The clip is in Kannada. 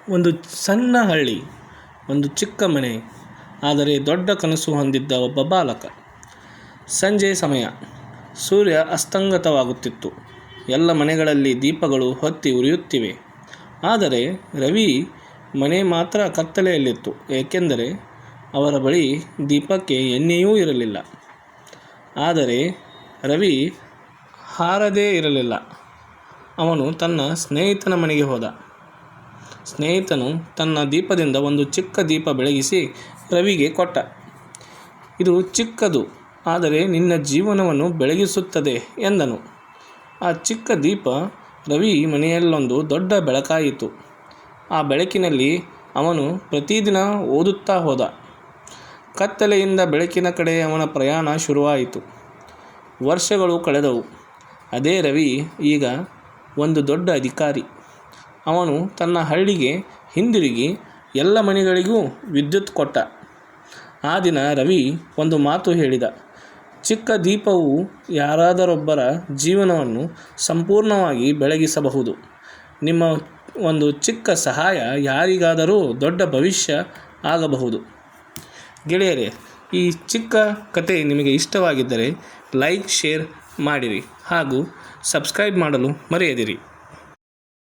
ಒಂದು ಸಣ್ಣ ಹಳ್ಳಿ, ಒಂದು ಚಿಕ್ಕ ಮನೆ, ಆದರೆ ದೊಡ್ಡ ಕನಸು ಹೊಂದಿದ್ದ ಒಬ್ಬ ಬಾಲಕ. ಸಂಜೆ ಸಮಯ, ಸೂರ್ಯ ಅಸ್ತಂಗತವಾಗುತ್ತಿತ್ತು. ಎಲ್ಲ ಮನೆಗಳಲ್ಲಿ ದೀಪಗಳು ಹೊತ್ತಿ ಉರಿಯುತ್ತಿವೆ. ಆದರೆ ರವಿ ಮನೆ ಮಾತ್ರ ಕತ್ತಲೆಯಲ್ಲಿತ್ತು, ಏಕೆಂದರೆ ಅವರ ಬಳಿ ದೀಪಕ್ಕೆ ಎಣ್ಣೆಯೂ ಇರಲಿಲ್ಲ. ಆದರೆ ರವಿ ಹಾರದೇ ಇರಲಿಲ್ಲ. ಅವನು ತನ್ನ ಸ್ನೇಹಿತನ ಮನೆಗೆ ಹೋದ. ಸ್ನೇಹಿತನು ತನ್ನ ದೀಪದಿಂದ ಒಂದು ಚಿಕ್ಕ ದೀಪ ಬೆಳಗಿಸಿ ರವಿಗೆ ಕೊಟ್ಟ. ಇದು ಚಿಕ್ಕದು, ಆದರೆ ನಿನ್ನ ಜೀವನವನ್ನು ಬೆಳಗಿಸುತ್ತದೆ ಎಂದನು. ಆ ಚಿಕ್ಕ ದೀಪ ರವಿ ಮನೆಯಲ್ಲೊಂದು ದೊಡ್ಡ ಬೆಳಕಾಯಿತು. ಆ ಬೆಳಕಿನಲ್ಲಿ ಅವನು ಪ್ರತಿದಿನ ಓದುತ್ತಾ ಹೋದ. ಕತ್ತಲೆಯಿಂದ ಬೆಳಕಿನ ಕಡೆ ಅವನ ಪ್ರಯಾಣ ಶುರುವಾಯಿತು. ವರ್ಷಗಳು ಕಳೆದವು. ಅದೇ ರವಿ ಈಗ ಒಂದು ದೊಡ್ಡ ಅಧಿಕಾರಿ. ಅವನು ತನ್ನ ಹಳ್ಳಿಗೆ ಹಿಂದಿರುಗಿ ಎಲ್ಲ ಮನೆಗಳಿಗೂ ವಿದ್ಯುತ್ ಕೊಟ್ಟ. ಆ ದಿನ ರವಿ ಒಂದು ಮಾತು ಹೇಳಿದ: ಚಿಕ್ಕ ದೀಪವು ಯಾರಾದರೊಬ್ಬರ ಜೀವನವನ್ನು ಸಂಪೂರ್ಣವಾಗಿ ಬೆಳಗಿಸಬಹುದು. ನಿಮ್ಮ ಒಂದು ಚಿಕ್ಕ ಸಹಾಯ ಯಾರಿಗಾದರೂ ದೊಡ್ಡ ಭವಿಷ್ಯ ಆಗಬಹುದು. ಗೆಳೆಯರೇ, ಈ ಚಿಕ್ಕ ಕತೆ ನಿಮಗೆ ಇಷ್ಟವಾಗಿದ್ದರೆ ಲೈಕ್, ಶೇರ್ ಮಾಡಿರಿ ಹಾಗೂ ಸಬ್ಸ್ಕ್ರೈಬ್ ಮಾಡಲು ಮರೆಯದಿರಿ.